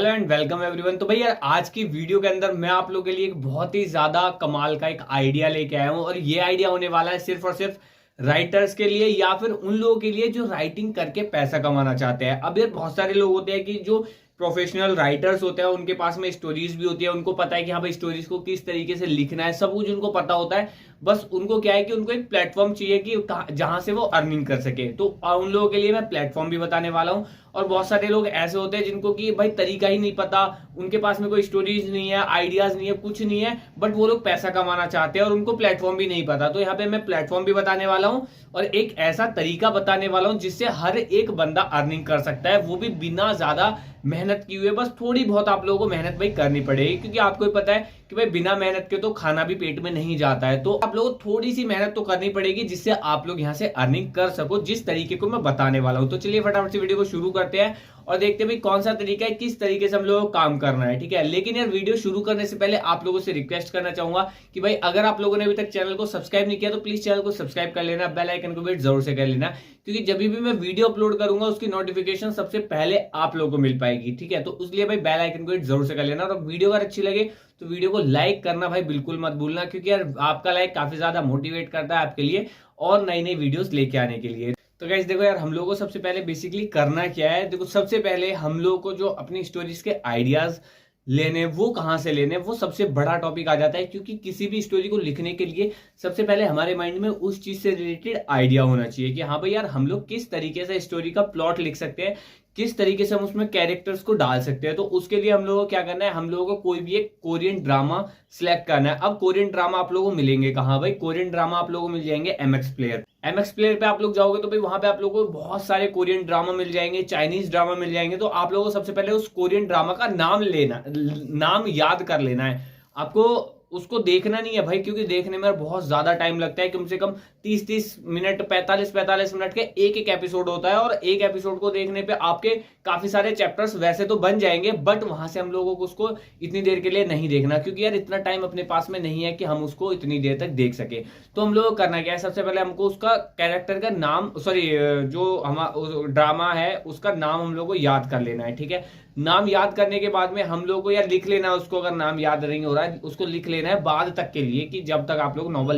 Hello and welcome everyone. तो भैया आज की वीडियो के अंदर मैं आप लोगों के लिए एक बहुत ही ज्यादा कमाल का एक आइडिया लेके आया हूं और ये आइडिया होने वाला है सिर्फ और सिर्फ राइटर्स के लिए या फिर उन लोगों के लिए जो राइटिंग करके पैसा कमाना चाहते हैं। अब यार बहुत सारे लोग होते हैं कि जो प्रोफेशनल राइटर्स होते हैं उनके पास में स्टोरीज भी होती है, उनको पता है कि हाँ भाई स्टोरीज को किस तरीके से लिखना है, सब कुछ उनको पता होता है। बस उनको क्या है कि उनको एक प्लेटफॉर्म चाहिए कि जहां से वो अर्निंग कर सके। तो उन लोगों के लिए मैं प्लेटफॉर्म भी बताने वाला हूं। और बहुत सारे लोग ऐसे होते हैं जिनको कि भाई तरीका ही नहीं पता, उनके पास में कोई स्टोरीज नहीं है, आइडियाज नहीं है, कुछ नहीं है, बट वो लोग पैसा कमाना चाहते हैं और उनको प्लेटफॉर्म भी नहीं पता। तो यहाँ पे मैं प्लेटफॉर्म भी बताने वाला हूँ और एक ऐसा तरीका बताने वाला हूँ जिससे हर एक बंदा अर्निंग कर सकता है, वो भी बिना ज्यादा मेहनत की हुए। बस थोड़ी बहुत आप लोगों को मेहनत भाई करनी पड़ेगी, क्योंकि आपको ही पता है कि भाई बिना मेहनत के तो खाना भी पेट में नहीं जाता है। तो आप लोगों को थोड़ी सी मेहनत तो करनी पड़ेगी जिससे आप लोग यहां से अर्निंग कर सको, जिस तरीके को मैं बताने वाला हूं। तो चलिए फटाफट से वीडियो को शुरू करते हैं और देखते हैं भाई कौन सा तरीका है, किस तरीके से हम लोगों को काम करना है। ठीक है, लेकिन यार वीडियो शुरू करने से पहले आप लोगों से रिक्वेस्ट करना चाहूंगा कि भाई अगर आप लोगों ने अभी तक चैनल को सब्सक्राइब नहीं किया तो प्लीज चैनल को सब्सक्राइब कर लेना, बेल आइकन को भी जरूर से कर लेना, क्योंकि जब भी मैं वीडियो अपलोड करूंगा उसकी नोटिफिकेशन सबसे पहले आप लोगों को मिल पाएगी। ठीक है, तो इसलिए भाई बेल आइकन को जरूर से कर लेना। और वीडियो अगर अच्छी लगे तो वीडियो को लाइक करना भाई बिल्कुल मत भूलना, क्योंकि यार आपका लाइक काफी ज्यादा मोटिवेट करता है आपके लिए और नई नई वीडियोस लेके आने के लिए। तो गाइस देखो यार, हम लोगों को सबसे पहले बेसिकली करना क्या है। देखो सबसे पहले हम लोगों को जो अपनी स्टोरीज के आइडियाज लेने, वो कहां से लेने, वो सबसे बड़ा टॉपिक आ जाता है। क्योंकि किसी भी स्टोरी को लिखने के लिए सबसे पहले हमारे माइंड में उस चीज से रिलेटेड आइडिया होना चाहिए कि हाँ भाई यार हम लोग किस तरीके से स्टोरी का प्लॉट लिख सकते हैं, किस तरीके से हम उसमें कैरेक्टर्स को डाल सकते हैं। तो उसके लिए हम लोगों को क्या करना है, हम लोगों को कोई भी एक कोरियन ड्रामा सिलेक्ट करना है। अब कोरियन ड्रामा आप लोगों को मिलेंगे कहाँ भाई? कोरियन ड्रामा आप लोगों को मिल जाएंगे एमएक्स प्लेयर। एमएक्स प्लेयर पे आप लोग जाओगे तो भाई वहां पे आप लोगों को बहुत सारे कोरियन ड्रामा मिल जाएंगे, चाइनीज ड्रामा मिल जाएंगे। तो आप लोगों को सबसे पहले उस कोरियन ड्रामा का नाम याद कर लेना है। आपको उसको देखना नहीं है भाई, क्योंकि देखने में बहुत ज्यादा टाइम लगता है। कम से कम 30-30 मिनट, 45-45 मिनट के एक एक एपिसोड होता है और एक एपिसोड को देखने पे आपके काफी सारे चैप्टर्स वैसे तो बन जाएंगे, बट वहां से हम लोगों को उसको इतनी देर के लिए नहीं देखना, क्योंकि यार इतना टाइम अपने पास में नहीं है कि हम उसको इतनी देर तक देख सके। तो हम लोग करना क्या है, सबसे पहले हमको उसका कैरेक्टर का नाम, सॉरी जो हमारा ड्रामा है उसका नाम हम लोग को याद कर लेना है। ठीक है, नाम याद करने के बाद में हम लोग को यार लिख लेना है उसको। अगर नाम याद नहीं हो रहा है उसको लिख लेना है बाद तक के लिए, कि जब तक आप लोग नॉवल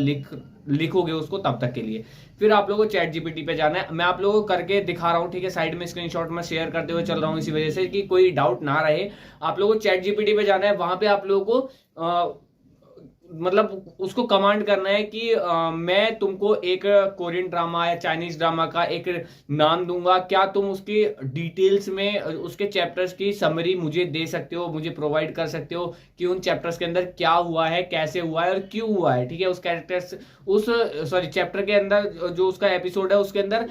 लिखोगे उसको तब तक के लिए। फिर आप लोगों को चैट जीपीटी पे जाना है। मैं आप लोगों को करके दिखा रहा हूँ, ठीक है, साइड में स्क्रीनशॉट में शेयर करते हुए चल रहा हूँ, इसी वजह से कि कोई डाउट ना रहे। आप लोगों को चैट जीपीटी पे जाना है, वहां पे आप लोगों को मतलब उसको कमांड करना है कि मैं तुमको एक कोरियन ड्रामा या चाइनीज ड्रामा का एक नाम दूंगा, क्या तुम उसकी डिटेल्स में उसके चैप्टर्स की समरी मुझे दे सकते हो, मुझे प्रोवाइड कर सकते हो कि उन चैप्टर्स के अंदर क्या हुआ है, कैसे हुआ है और क्यों हुआ है। ठीक है, उस कैरेक्टर्स चैप्टर के अंदर जो उसका एपिसोड है उसके अंदर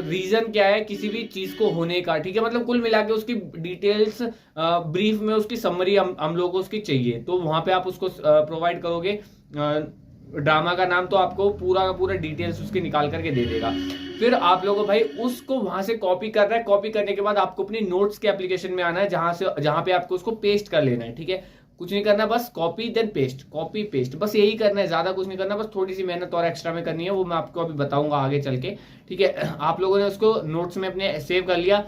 रीजन क्या है किसी भी चीज को होने का। ठीक है, मतलब कुल मिला के उसकी डिटेल्स ब्रीफ में उसकी समरी हम लोगों को उसकी चाहिए। तो वहां पे आप उसको प्रोवाइड करोगे ड्रामा का नाम, तो आपको पूरा का पूरा डिटेल्स उसकी निकाल करके दे देगा। फिर आप लोगों भाई उसको वहां से कॉपी करना है। कॉपी करने के बाद आपको अपनी नोट्स के एप्लीकेशन में आना है, जहां पे आपको उसको पेस्ट कर लेना है। ठीक है, कुछ नहीं करना, बस copy then paste, copy paste, बस यही करना है, ज्यादा कुछ नहीं करना। बस थोड़ी सी मेहनत और एक्स्ट्रा में करनी है, वो मैं आपको अभी बताऊंगा आगे चल के। ठीक है, आप लोगों ने उसको नोट्स में अपने सेव कर लिया।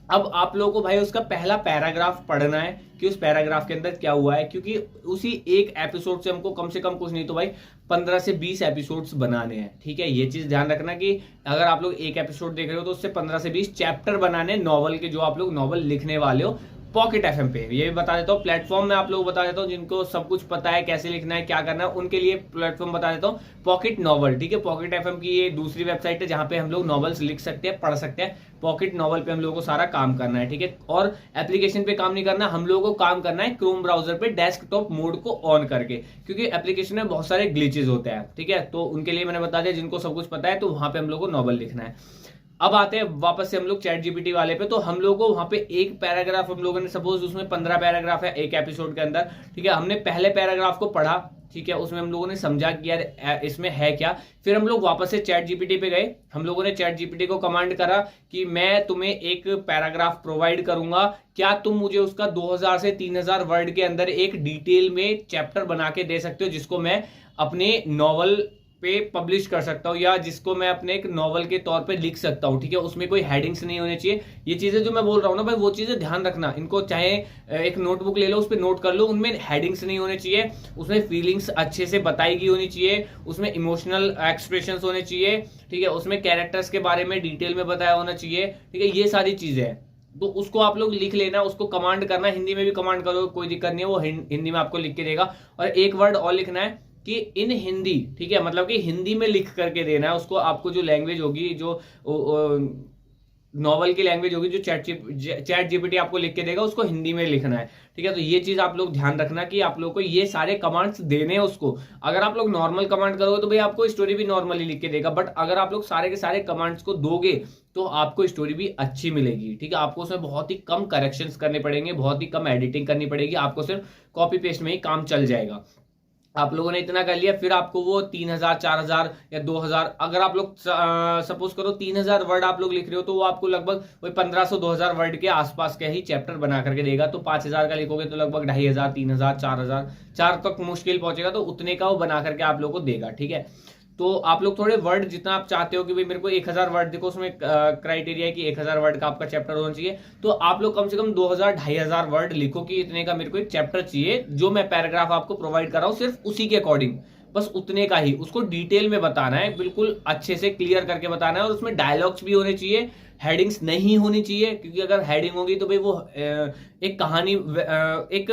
अब आप लोगों को भाई उसका पहला पैराग्राफ पढ़ना है कि उस पैराग्राफ के अंदर क्या हुआ है, क्योंकि उसी एक एपिसोड से हमको कम से कम कुछ नहीं तो भाई 15 से 20 एपिसोड्स बनाने हैं। ठीक है, ये चीज ध्यान रखना कि अगर आप लोग एक एपिसोड देख रहे हो तो उससे 15 से 20 चैप्टर बनाने नॉवल के, जो आप लोग नॉवल लिखने वाले हो। पॉकेट एफएम पे ये भी बता देता हूँ, प्लेटफॉर्म में आप लोग बता देता हूँ जिनको सब कुछ पता है कैसे लिखना है क्या करना है, उनके लिए प्लेटफॉर्म बता देता हूँ, पॉकेट नॉवल। ठीक है, पॉकेट एफएम की ये दूसरी वेबसाइट है जहां पे हम लोग नॉवेल्स लिख सकते हैं, पढ़ सकते हैं। पॉकेट नॉवल पे हम लोगों को सारा काम करना है। ठीक है, और एप्लीकेशन पे काम नहीं करना, हम लोगों को काम करना है क्रोम ब्राउजर पे डेस्कटॉप मोड को ऑन करके, क्योंकि एप्लीकेशन में बहुत सारे ग्लिचेस होते हैं। ठीक है, तो उनके लिए मैंने बता दिया, जिनको सब कुछ पता है तो वहां पे हम लोग को नॉवल लिखना है। अब आते हैं वापस से हम लोग चैट जीपीटी वाले पे। तो हम लोग को वहां पे एक पैराग्राफ, हम लोगों ने सपोज उसमें 15 पैराग्राफ है एक एपिसोड के अंदर। ठीक है, हमने पहले पैराग्राफ को पढ़ा, ठीक है, उसमें हम लोगों ने समझा कि यार इसमें है क्या। फिर हम लोग वापस से चैट जीपीटी पे गए, हम लोगों ने चैट जीपीटी को कमांड करा कि मैं तुम्हें एक पैराग्राफ प्रोवाइड करूंगा, क्या तुम मुझे उसका 2000 से 3000 वर्ड के अंदर एक डिटेल में चैप्टर बना के दे सकते हो, जिसको मैं अपने नॉवल पे पब्लिश कर सकता हूँ या जिसको मैं अपने एक नॉवल के तौर पे लिख सकता हूँ, ठीक है। उसमें कोई हेडिंग्स नहीं होने चाहिए। ये चीजें जो मैं बोल रहा हूँ ना भाई, वो चीजें ध्यान रखना। इनको चाहे एक नोटबुक ले लो, उस पर नोट कर लो, उनमें हेडिंग्स नहीं होने चाहिए, उसमें फीलिंग्स अच्छे से बताई गई होनी चाहिए, उसमें इमोशनल एक्सप्रेशन होने चाहिए, ठीक है, उसमें कैरेक्टर्स के बारे में डिटेल में बताया होना चाहिए, ठीक है। ये सारी चीजें हैं, तो उसको आप लोग लिख लेना, उसको कमांड करना, हिंदी में भी कमांड करो, कोई दिक्कत नहीं है, वो हिंदी में आपको लिख के देगा। और एक वर्ड और लिखना है कि इन हिंदी, ठीक है, मतलब कि हिंदी में लिख करके देना है उसको। आपको जो लैंग्वेज होगी, जो नॉवल की लैंग्वेज होगी, जो चैट जीपीटी आपको लिख के देगा, उसको हिंदी में लिखना है, ठीक है। तो ये चीज आप लोग ध्यान रखना कि आप लोग को ये सारे कमांड्स देने हैं उसको। अगर आप लोग नॉर्मल कमांड करोगे तो भाई आपको स्टोरी भी नॉर्मली लिख के देगा, बट अगर आप लोग सारे के सारे कमांड्स को दोगे तो आपको स्टोरी भी अच्छी मिलेगी, ठीक है। आपको उसमें बहुत ही कम करेक्शंस करने पड़ेंगे, बहुत ही कम एडिटिंग करनी पड़ेगी, आपको सिर्फ कॉपी पेस्ट में ही काम चल जाएगा। आप लोगों ने इतना कर लिया, फिर आपको वो 3000, 4000 या 2000, अगर आप लोग सपोज करो 3000 वर्ड आप लोग लिख रहे हो, तो वो आपको लगभग वही 1500, 2000 वर्ड के आसपास के ही चैप्टर बना करके देगा। तो 5000 का लिखोगे तो लगभग 2500, 3000, 4000, 4 तक मुश्किल पहुंचेगा, तो उतने का वो बना करके आप लोग को देगा, ठीक है। तो आप लोग थोड़े वर्ड जितना आप चाहते हो कि भाई मेरे को 1000 वर्ड, देखो उसमें क्राइटेरिया है कि 1000 वर्ड का आपका चैप्टर होना चाहिए, तो आप लोग कम से कम 2000, 2500 वर्ड लिखो कि इतने का मेरे को एक चैप्टर चाहिए। जो मैं पैराग्राफ आपको प्रोवाइड कर रहा हूं सिर्फ उसी के अकॉर्डिंग, बस उतने का ही उसको डिटेल में बताना है, बिल्कुल अच्छे से क्लियर करके बताना है। और उसमें डायलॉग्स भी होने चाहिए, हेडिंग्स नहीं होनी चाहिए, क्योंकि अगर हेडिंग होगी तो भाई वो एक कहानी, एक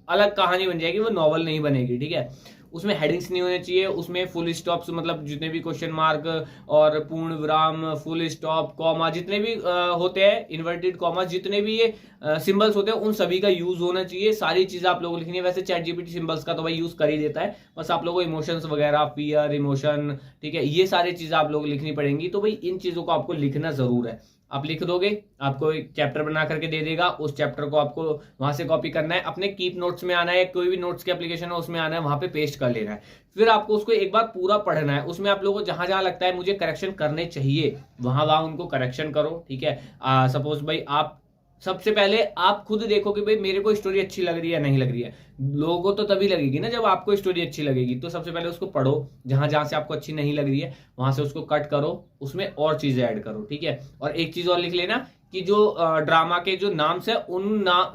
अलग कहानी बन जाएगी, वो नॉवल नहीं बनेगी, ठीक है। उसमें हेडिंग्स नहीं होने चाहिए, उसमें फुल स्टॉप्स, मतलब जितने भी क्वेश्चन मार्क और पूर्ण विराम, फुल स्टॉप, कॉमा, जितने भी होते हैं, इन्वर्टेड कॉमा, जितने भी ये सिंबल्स होते हैं, उन सभी का यूज होना चाहिए। सारी चीजें आप लोगों को लिखनी है। वैसे चैट जीपीटी सिंबल्स का तो भाई यूज कर ही देता है, बस आप लोगों को इमोशंस वगैरह, फियर, इमोशन, ठीक है, ये सारी चीजें आप लोगों को लिखनी पड़ेंगी। तो भाई इन चीजों को आपको लिखना जरूर है। आप लिख दोगे, आपको एक चैप्टर बना करके दे देगा, उस चैप्टर को आपको वहां से कॉपी करना है, अपने कीप नोट्स में आना है, कोई भी नोट्स की एप्लीकेशन है उसमें आना है, वहां पे पेस्ट कर लेना है। फिर आपको उसको एक बार पूरा पढ़ना है। उसमें आप लोगों को जहां जहां लगता है मुझे करेक्शन करने चाहिए, वहां वहां उनको करेक्शन करो, ठीक है। सपोज भाई आप सबसे पहले आप खुद देखो कि भाई मेरे को स्टोरी अच्छी लग रही है नहीं लग रही है। लोगों को तो तभी लगेगी ना जब आपको स्टोरी अच्छी लगेगी। तो सबसे पहले उसको पढ़ो, जहां जहां से आपको अच्छी नहीं लग रही है वहां से उसको कट करो, उसमें और चीजें ऐड करो, ठीक है। और एक चीज और लिख लेना कि जो ड्रामा के जो नाम है,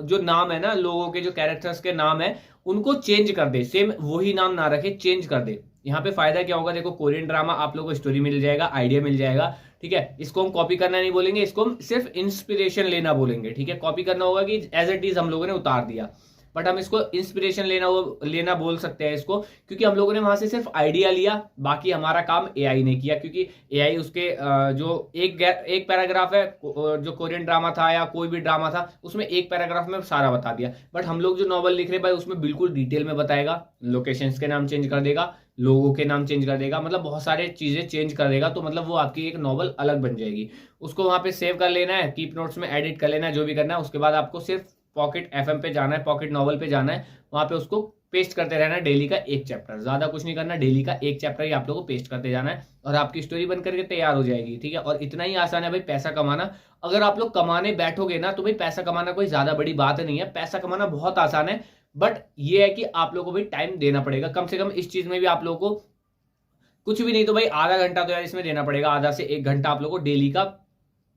जो नाम है ना, लोगों के जो कैरेक्टर्स के नाम है, उनको चेंज कर दे, सेम वही नाम ना रखे, चेंज कर दे। यहाँ पे फायदा क्या होगा, देखो कोरियन ड्रामा आप लोगों को स्टोरी मिल जाएगा, आइडिया मिल जाएगा, ठीक है। इसको हम कॉपी करना नहीं बोलेंगे, इसको हम सिर्फ इंस्पिरेशन लेना बोलेंगे, ठीक है। कॉपी करना होगा कि एज इट इज हम लोगों ने उतार दिया, बट हम इसको इंस्पिरेशन लेना बोल सकते हैं इसको, क्योंकि हम लोगों ने वहां से सिर्फ आइडिया लिया, बाकी हमारा काम एआई ने किया। क्योंकि एआई उसके जो एक पैराग्राफ है, जो कोरियन ड्रामा था या कोई भी ड्रामा था, उसमें एक पैराग्राफ में सारा बता दिया। बट हम लोग जो नॉवल लिख रहे हैं भाई, उसमें बिल्कुल डिटेल में बताएगा, लोकेशंस के नाम चेंज कर देगा, लोगों के नाम चेंज कर देगा, मतलब बहुत सारे चीजें चेंज कर देगा। तो मतलब वो आपकी एक नॉवल अलग बन जाएगी। उसको वहां पे सेव कर लेना है, कीप नोट्स में एडिट कर लेना है, जो भी करना है। उसके बाद आपको सिर्फ पॉकेट एफएम पे जाना है, पॉकेट नॉवल पे जाना है, वहां पे उसको पेस्ट करते रहना है, डेली का एक चैप्टर, ज्यादा कुछ नहीं करना, डेली का एक चैप्टर ही आप लोगों को पेस्ट करते जाना है, और आपकी स्टोरी बन करके तैयार हो जाएगी, ठीक है। और इतना ही आसान है भाई पैसा कमाना। अगर आप लोग कमाने बैठोगे ना, तो भाई पैसा कमाना कोई ज्यादा बड़ी बात नहीं है, पैसा कमाना बहुत आसान है। बट ये है कि आप लोगों को भी टाइम देना पड़ेगा, कम से कम इस चीज में भी आप लोगों को कुछ भी नहीं तो भाई आधा घंटा तो यार इसमें देना पड़ेगा, आधा से 1 घंटा आप लोगों को डेली का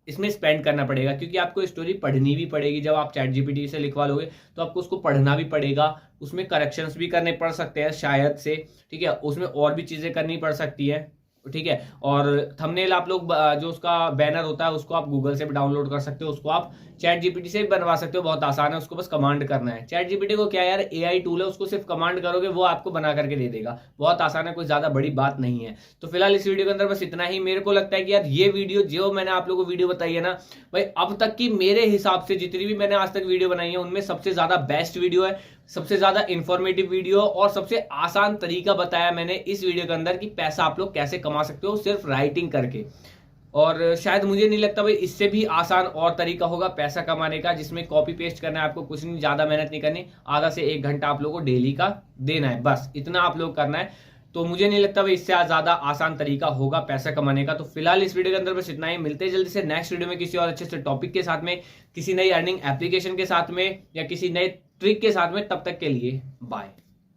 इसमें स्पेंड करना पड़ेगा। क्योंकि आपको स्टोरी पढ़नी भी पड़ेगी, जब आप चैट जीपीटी से लिखवा लोगे तो आपको उसको पढ़ना भी पड़ेगा, उसमें करेक्शंस भी करने पड़ सकते हैं शायद से, ठीक है। उसमें और भी चीजें करनी पड़ सकती है, ठीक है। और थंबनेल आप लोग जो उसका बैनर होता है उसको आप गूगल से भी डाउनलोड कर सकते हो, उसको आप चैट जीपीटी से भी बनवा सकते हो, बहुत आसान है, उसको बस कमांड करना है। चैट जीपीटी को क्या यार, एआई टूल है, उसको सिर्फ कमांड करोगे वो आपको बना करके दे देगा, बहुत आसान है, कोई ज्यादा बड़ी बात नहीं है। तो फिलहाल इस वीडियो के अंदर बस इतना ही। मेरे को लगता है कि यार ये वीडियो जो मैंने आप लोगों को वीडियो बताई है ना भाई, अब तक की मेरे हिसाब से जितनी भी मैंने आज तक वीडियो बनाई है उनमें सबसे ज्यादा बेस्ट वीडियो है, सबसे ज्यादा इंफॉर्मेटिव वीडियो, और सबसे आसान तरीका बताया मैंने इस वीडियो के अंदर कि पैसा आप लोग कैसे कमा सकते हो सिर्फ राइटिंग करके। और शायद मुझे नहीं लगता भाई इससे भी आसान और तरीका होगा पैसा कमाने का, जिसमें कॉपी पेस्ट करना है, आपको कुछ नहीं, ज्यादा मेहनत नहीं करनी, आधा से 1 घंटा आप लोगों को डेली का देना है, बस इतना आप लोग करना है। तो मुझे नहीं लगता भाई इससे ज्यादा आसान तरीका होगा पैसा कमाने का। तो फिलहाल इस वीडियो के अंदर बस इतना ही। मिलते हैं जल्दी से नेक्स्ट वीडियो में किसी और अच्छे से टॉपिक के साथ में, किसी नई अर्निंग एप्लीकेशन के साथ में, या किसी नए ट्रिक के साथ में। तब तक के लिए बाय।